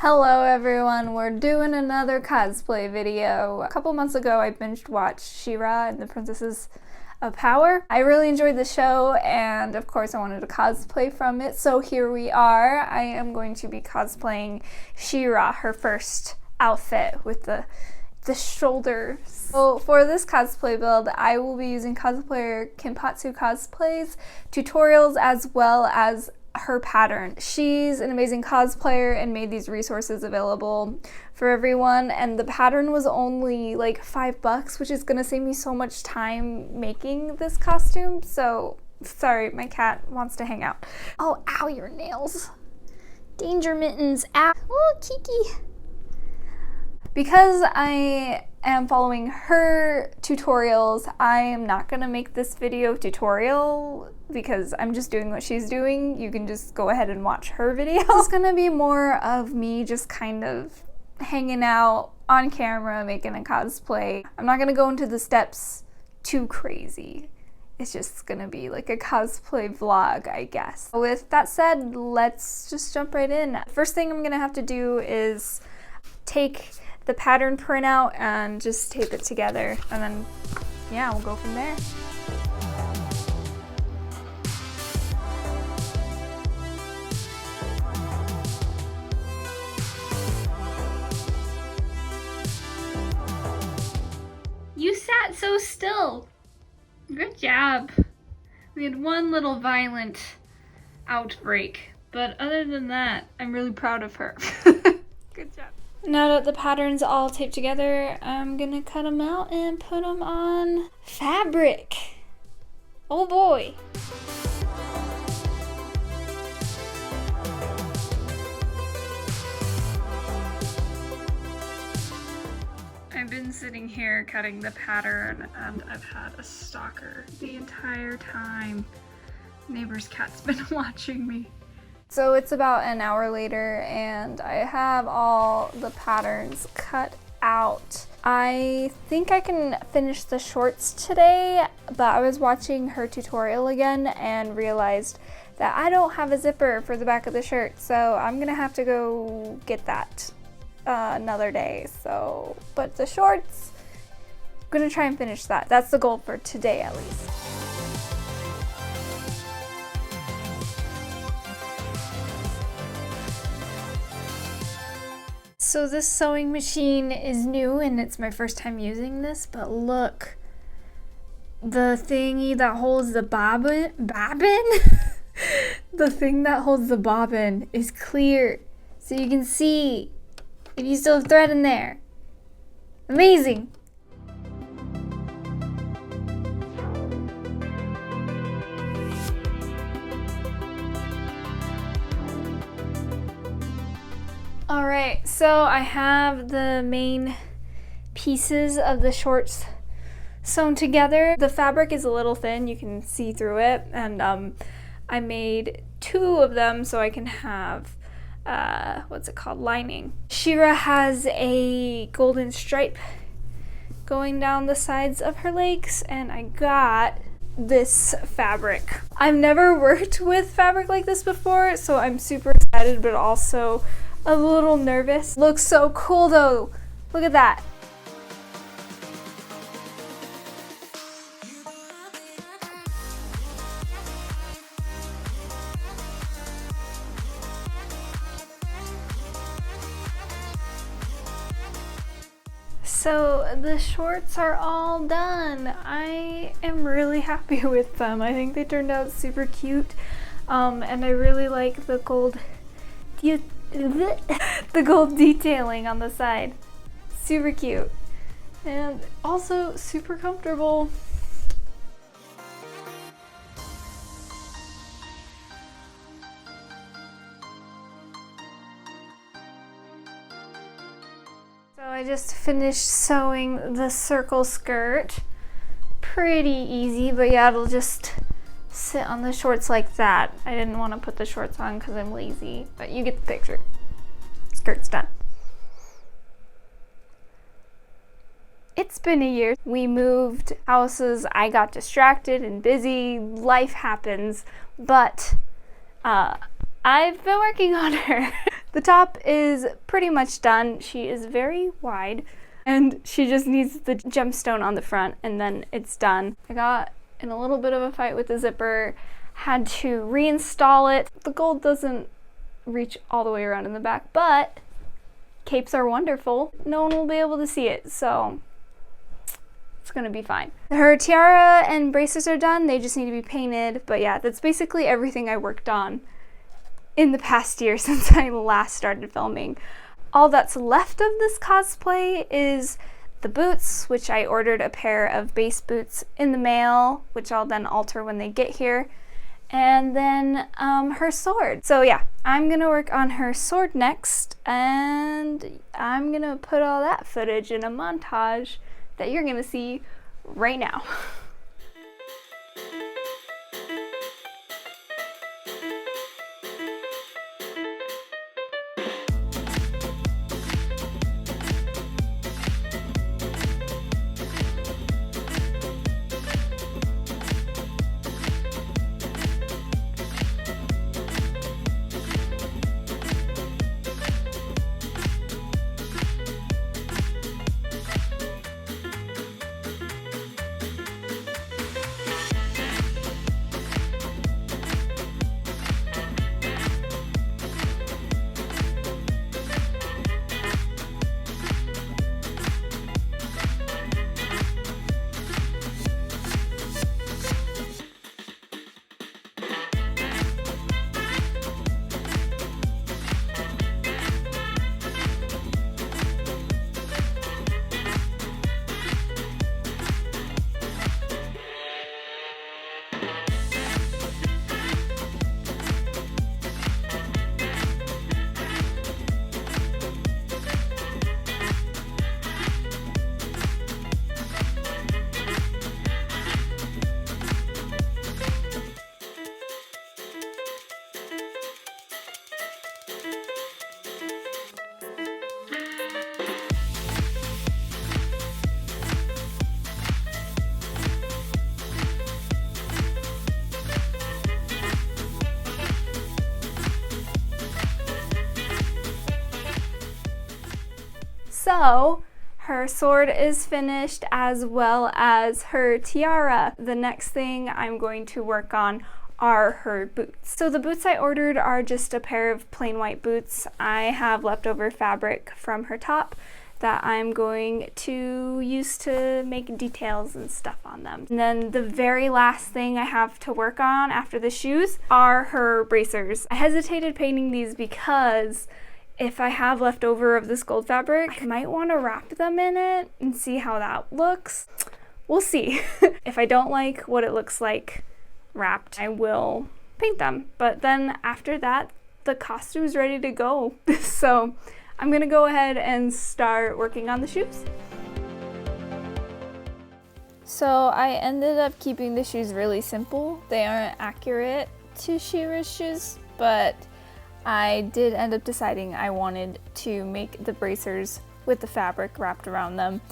Hello everyone, we're doing another cosplay video. A couple months ago I binge watched She-Ra and the Princesses of Power. I really enjoyed the show and of course I wanted to cosplay from it, so here we are. I am going to be cosplaying She-Ra, her first outfit with the shoulders. So for this cosplay build, I will be using cosplayer Kinpatsu Cosplay's tutorials as well as her pattern. She's an amazing cosplayer and made these resources available for everyone, and the pattern was only like $5, which is gonna save me so much time making this costume. So sorry, my cat wants to hang out. Oh, ow, your nails. Danger mittens, ow. Oh, Kiki. Because I am following her tutorials, I am not gonna make this video tutorial because I'm just doing what she's doing. You can just go ahead and watch her video. It's gonna be more of me just kind of hanging out on camera, making a cosplay. I'm not gonna go into the steps too crazy. It's just gonna be like a cosplay vlog, I guess. With that said, let's just jump right in. First thing I'm gonna have to do is take the pattern printout and just tape it together, and then yeah, we'll go from there. You sat so still. Good job. We had one little violent outbreak, but other than that, I'm really proud of her. Good job. Now that the pattern's all taped together, I'm gonna cut them out and put them on fabric. Oh boy. I've been sitting here cutting the pattern and I've had a stalker the entire time. Neighbor's cat's been watching me. So it's about an hour later and I have all the patterns cut out. I think I can finish the shorts today, but I was watching her tutorial again and realized that I don't have a zipper for the back of the shirt, so I'm gonna have to go get that another day. So, but the shorts, I'm gonna try and finish that. That's the goal for today at least. So this sewing machine is new and it's my first time using this, but look, the thingy that holds the bobbin? The thing that holds the bobbin is clear, so you can see if you still have thread in there. Amazing! Alright, so I have the main pieces of the shorts sewn together. The fabric is a little thin, you can see through it, and I made 2 of them so I can have, what's it called, lining. She-Ra has a golden stripe going down the sides of her legs, and I got this fabric. I've never worked with fabric like this before, so I'm super excited, but also a little nervous. Looks so cool though. Look at that. So the shorts are all done. I am really happy with them. I think they turned out super cute. And I really like the gold detailing on the side. Super cute. And also super comfortable. So I just finished sewing the circle skirt. Pretty easy, but yeah, it'll just sit on the shorts like that. I didn't want to put the shorts on because I'm lazy, but you get the picture. Skirt's done. It's been a year. We moved houses, I got distracted and busy, life happens, but I've been working on her. The top is pretty much done. She is very wide and she just needs the gemstone on the front and then it's done. I got in a little bit of a fight with the zipper, had to reinstall it. The gold doesn't reach all the way around in the back, but capes are wonderful. No one will be able to see it, so it's gonna be fine. Her tiara and braces are done. They just need to be painted, but yeah, that's basically everything I worked on in the past year since I last started filming. All that's left of this cosplay is the boots, which I ordered a pair of base boots in the mail, which I'll then alter when they get here, and then her sword. So yeah, I'm gonna work on her sword next, and I'm gonna put all that footage in a montage that you're gonna see right now. So her sword is finished as well as her tiara. The next thing I'm going to work on are her boots. So the boots I ordered are just a pair of plain white boots. I have leftover fabric from her top that I'm going to use to make details and stuff on them. And then the very last thing I have to work on after the shoes are her bracers. I hesitated painting these because if I have leftover of this gold fabric, I might want to wrap them in it and see how that looks. We'll see. If I don't like what it looks like wrapped, I will paint them. But then after that, the costume's ready to go. So I'm gonna go ahead and start working on the shoes. So I ended up keeping the shoes really simple. They aren't accurate to She-Ra's shoes, but I did end up deciding I wanted to make the bracers with the fabric wrapped around them.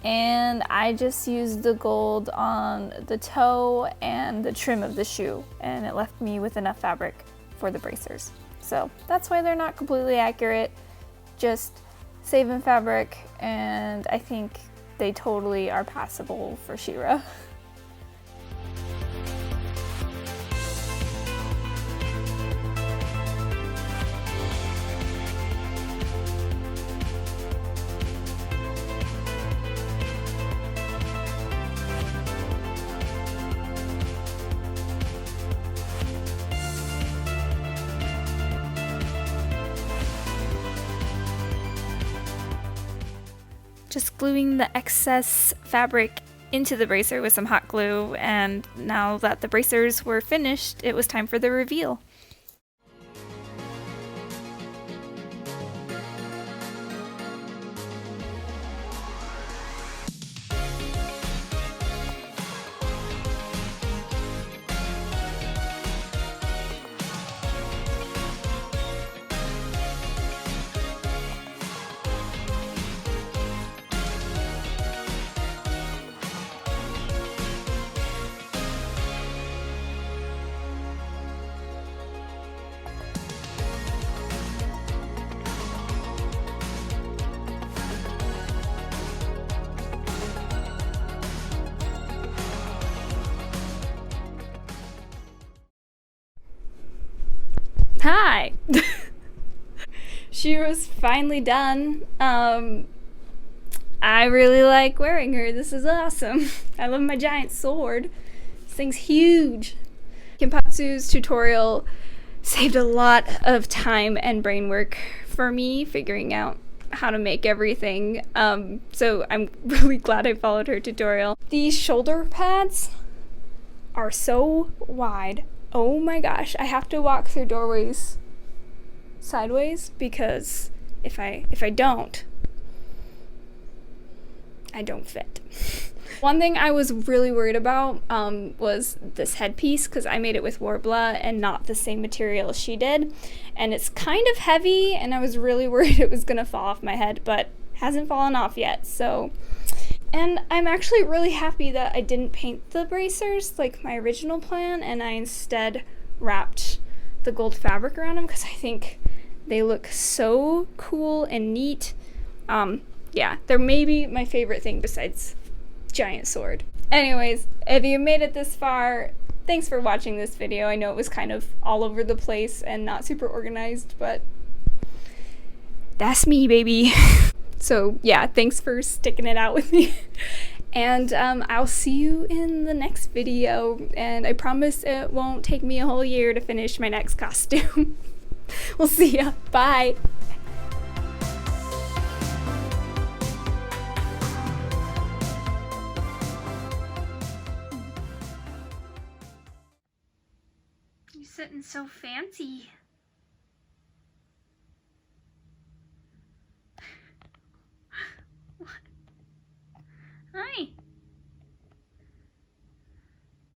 And I just used the gold on the toe and the trim of the shoe, and it left me with enough fabric for the bracers. So that's why they're not completely accurate, just saving fabric, and I think they totally are passable for She-Ra. Just gluing the excess fabric into the bracer with some hot glue, and now that the bracers were finished, it was time for the reveal. Shira's finally done. I really like wearing her. This is awesome. I love my giant sword. This thing's huge. Kenpatsu's tutorial saved a lot of time and brain work for me figuring out how to make everything. So I'm really glad I followed her tutorial. These shoulder pads are so wide. Oh my gosh, I have to walk through doorways sideways because if I don't, I don't fit. One thing I was really worried about was this headpiece, because I made it with Warbla and not the same material she did, and it's kind of heavy, and I was really worried it was gonna fall off my head, but hasn't fallen off yet. So, and I'm actually really happy that I didn't paint the bracers like my original plan, and I instead wrapped the gold fabric around them because I think they look so cool and neat. Yeah, they're maybe my favorite thing besides giant sword. Anyways, if you made it this far, thanks for watching this video. I know it was kind of all over the place and not super organized, but that's me, baby. So yeah, thanks for sticking it out with me. And I'll see you in the next video, and I promise it won't take me a whole year to finish my next costume. We'll see ya. Bye. You're sitting so fancy.